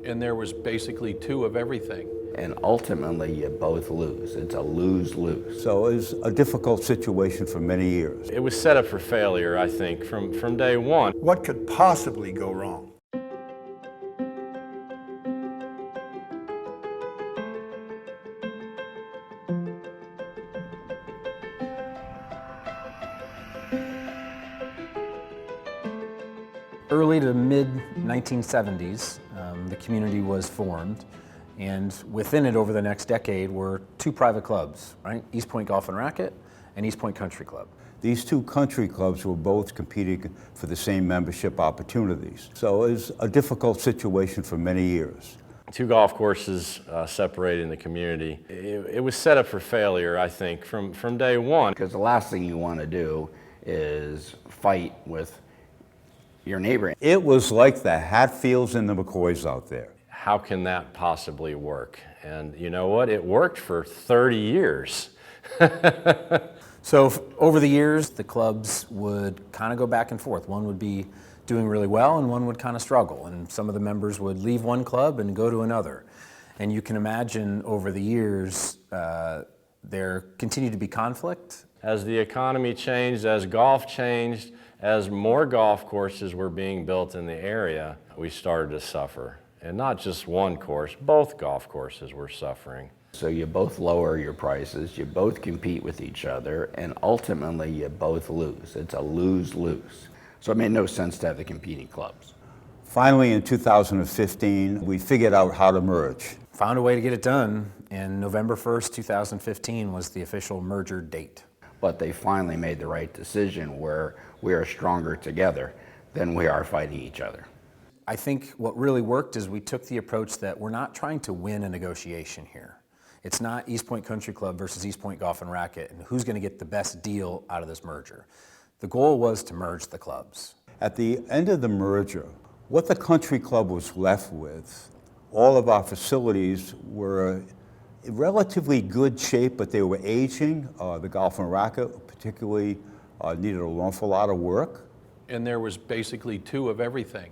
and there was basically two of everything. And ultimately, you both lose. It's a lose-lose. So it was a difficult situation for many years. It was set up for failure, I think, from day one. What could possibly go wrong? Early to mid 1970s, the community was formed, and within it over the next decade were two private clubs, right? Eastpointe Golf and Racquet and Eastpointe Country Club. These two country clubs were both competing for the same membership opportunities. So it was a difficult situation for many years. Two golf courses separating the community. It was set up for failure, I think, from day one. Because the last thing you want to do is fight with your neighbor. It was like the Hatfields and the McCoys out there. How can that possibly work? And you know what? It worked for 30 years. So over the years, the clubs would kind of go back and forth. One would be doing really well and one would kind of struggle. And some of the members would leave one club and go to another. And you can imagine over the years, there continued to be conflict. As the economy changed, as golf changed, as more golf courses were being built in the area, we started to suffer. And not just one course, both golf courses were suffering. So you both lower your prices, you both compete with each other, and ultimately you both lose. It's a lose-lose. So it made no sense to have the competing clubs. Finally, in 2015, we figured out how to merge. Found a way to get it done, and November 1st, 2015 was the official merger date. But they finally made the right decision where we are stronger together than we are fighting each other. I think what really worked is we took the approach that we're not trying to win a negotiation here. It's not Eastpointe Country Club versus Eastpointe Golf and Racquet and who's going to get the best deal out of this merger. The goal was to merge the clubs. At the end of the merger, what the country club was left with, all of our facilities were in relatively good shape, but they were aging. The golf and racquet particularly needed an awful lot of work. And there was basically two of everything.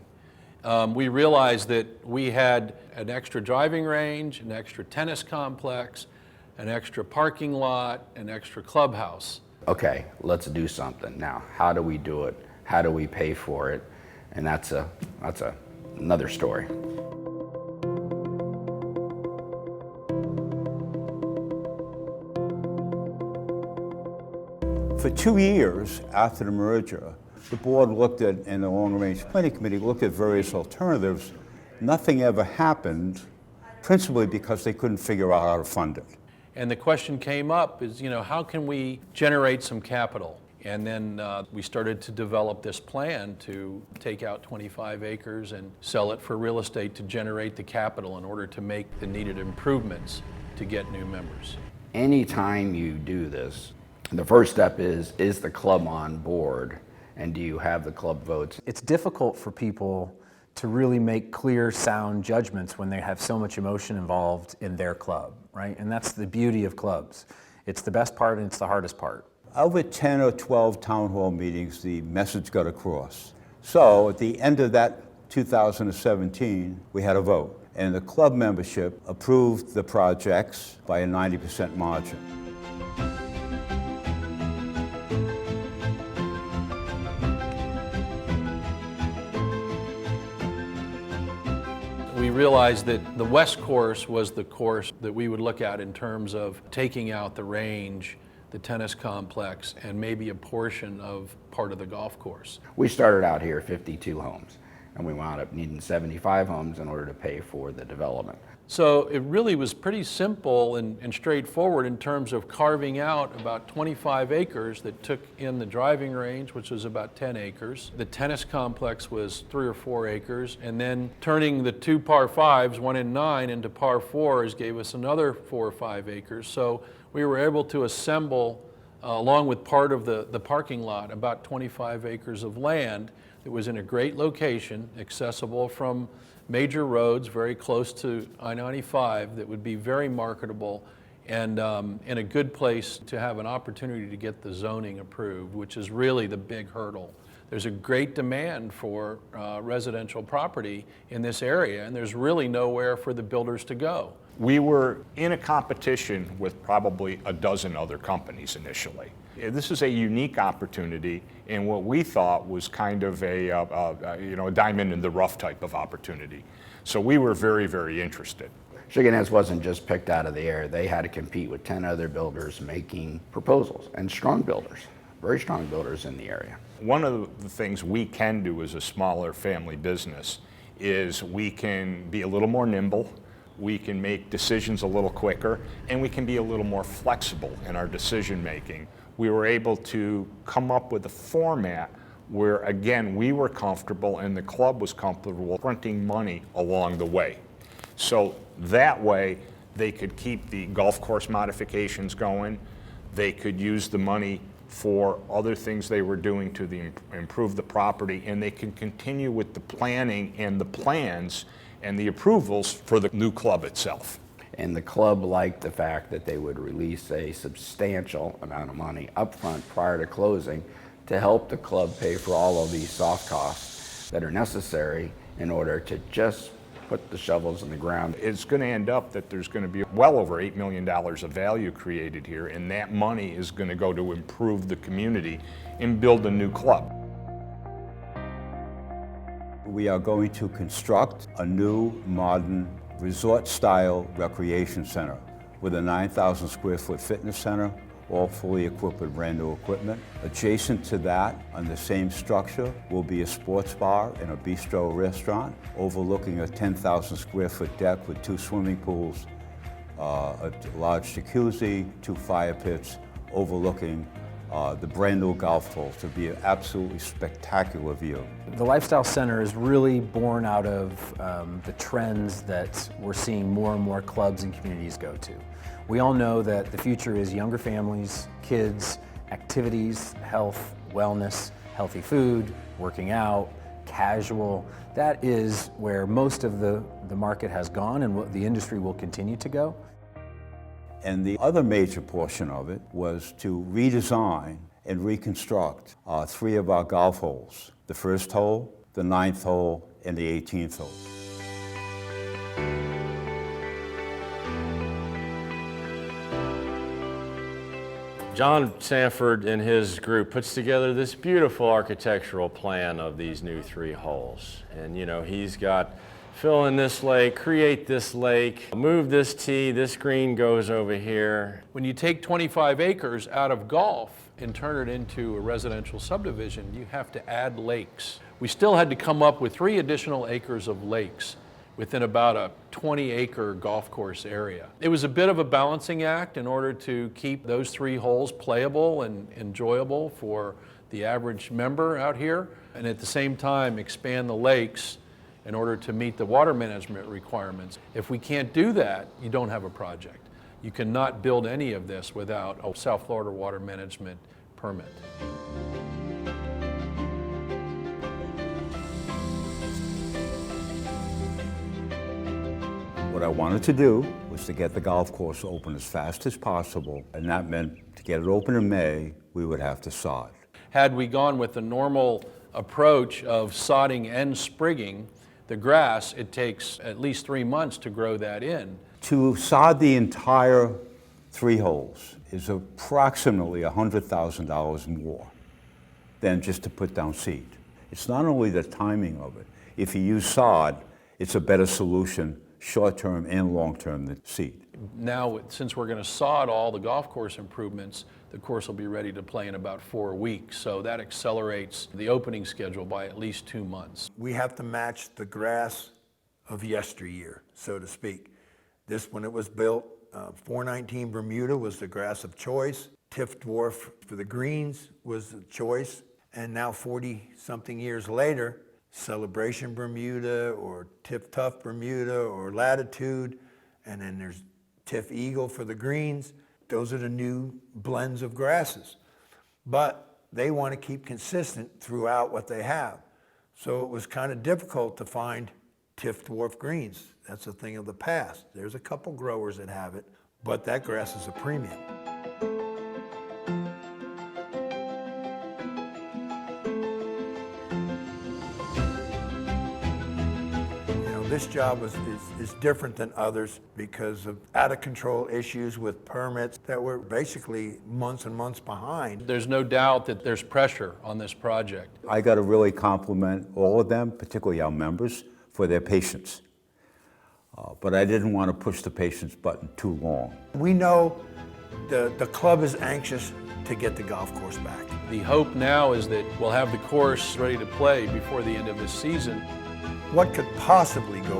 We realized that we had an extra driving range, an extra tennis complex, an extra parking lot, an extra clubhouse. Okay, let's do something. Now, how do we do it? How do we pay for it? And that's another story. For 2 years after the merger, the board looked at, and the long-range planning committee looked at various alternatives. Nothing ever happened, principally because they couldn't figure out how to fund it. And the question came up is, how can we generate some capital? And then we started to develop this plan to take out 25 acres and sell it for real estate to generate the capital in order to make the needed improvements to get new members. Anytime you do this, the first step is the club on board? And do you have the club votes? It's difficult for people to really make clear, sound judgments when they have so much emotion involved in their club, right? And that's the beauty of clubs. It's the best part and it's the hardest part. Over 10 or 12 town hall meetings, the message got across. So at the end of that 2017, we had a vote. And the club membership approved the projects by a 90% margin. We realized that the west course was the course that we would look at in terms of taking out the range, the tennis complex, and maybe a portion of part of the golf course. We started out here 52 homes, and we wound up needing 75 homes in order to pay for the development. So it really was pretty simple and straightforward in terms of carving out about 25 acres that took in the driving range, which was about 10 acres. The tennis complex was 3 or 4 acres, and then turning the two par 5s, 1 and 9, into par 4s gave us another 4 or 5 acres. So we were able to assemble, along with part of the parking lot, about 25 acres of land that was in a great location, accessible from major roads, very close to I-95, that would be very marketable and in a good place to have an opportunity to get the zoning approved, which is really the big hurdle There's a great demand for residential property in this area, and there's really nowhere for the builders to go. We were in a competition with probably a dozen other companies initially. This is a unique opportunity in what we thought was kind of a diamond in the rough type of opportunity. So we were very, very interested. Sugar Nest wasn't just picked out of the air. They had to compete with 10 other builders making proposals, and strong builders, very strong builders in the area. One of the things we can do as a smaller family business is we can be a little more nimble, we can make decisions a little quicker, and we can be a little more flexible in our decision making. We were able to come up with a format where, again, we were comfortable and the club was comfortable printing money along the way. So that way they could keep the golf course modifications going, they could use the money for other things they were doing to improve the property, and they can continue with the planning and the plans and the approvals for the new club itself. And the club liked the fact that they would release a substantial amount of money upfront prior to closing to help the club pay for all of these soft costs that are necessary in order to just put the shovels in the ground. It's going to end up that there's going to be well over $8 million of value created here, and that money is going to go to improve the community and build a new club. We are going to construct a new, modern, resort-style recreation center with a 9,000 square foot fitness center, all fully equipped with brand new equipment. Adjacent to that, on the same structure, will be a sports bar and a bistro restaurant overlooking a 10,000 square foot deck with 2 swimming pools, a large jacuzzi, 2 fire pits overlooking the brand new golf holes. To be an absolutely spectacular view. The Lifestyle Center is really born out of the trends that we're seeing more and more clubs and communities go to. We all know that the future is younger families, kids, activities, health, wellness, healthy food, working out, casual. That is where most of the market has gone and what the industry will continue to go. And the other major portion of it was to redesign and reconstruct 3 of our golf holes. The first hole, the 9th hole, and the 18th hole. John Sanford and his group puts together this beautiful architectural plan of these new 3 holes. And he's got fill in this lake, create this lake, move this tee, this green goes over here. When you take 25 acres out of golf and turn it into a residential subdivision, you have to add lakes. We still had to come up with 3 additional acres of lakes within about a 20-acre golf course area. It was a bit of a balancing act in order to keep those 3 holes playable and enjoyable for the average member out here, and at the same time expand the lakes in order to meet the water management requirements. If we can't do that, you don't have a project. You cannot build any of this without a South Florida water management permit. What I wanted to do was to get the golf course open as fast as possible, and that meant to get it open in May, we would have to sod. Had we gone with the normal approach of sodding and sprigging the grass, it takes at least 3 months to grow that in. To sod the entire 3 holes is approximately $100,000 more than just to put down seed. It's not only the timing of it. If you use sod, it's a better solution short-term and long-term than seed. Now, since we're going to sod all the golf course improvements, the course will be ready to play in about 4 weeks. So that accelerates the opening schedule by at least 2 months. We have to match the grass of yesteryear, so to speak. This, when it was built, 419 Bermuda was the grass of choice. Tiff Dwarf for the greens was the choice. And now 40-something years later, Celebration Bermuda or Tiff Tough Bermuda or Latitude, and then there's Tiff Eagle for the greens. Those are the new blends of grasses. But they want to keep consistent throughout what they have. So it was kind of difficult to find Tiff Dwarf greens. That's a thing of the past. There's a couple growers that have it, but that grass is a premium. This job is different than others because of out-of-control issues with permits that were basically months and months behind. There's no doubt that there's pressure on this project. I got to really compliment all of them, particularly our members, for their patience. But I didn't want to push the patience button too long. We know the club is anxious to get the golf course back. The hope now is that we'll have the course ready to play before the end of this season. What could possibly go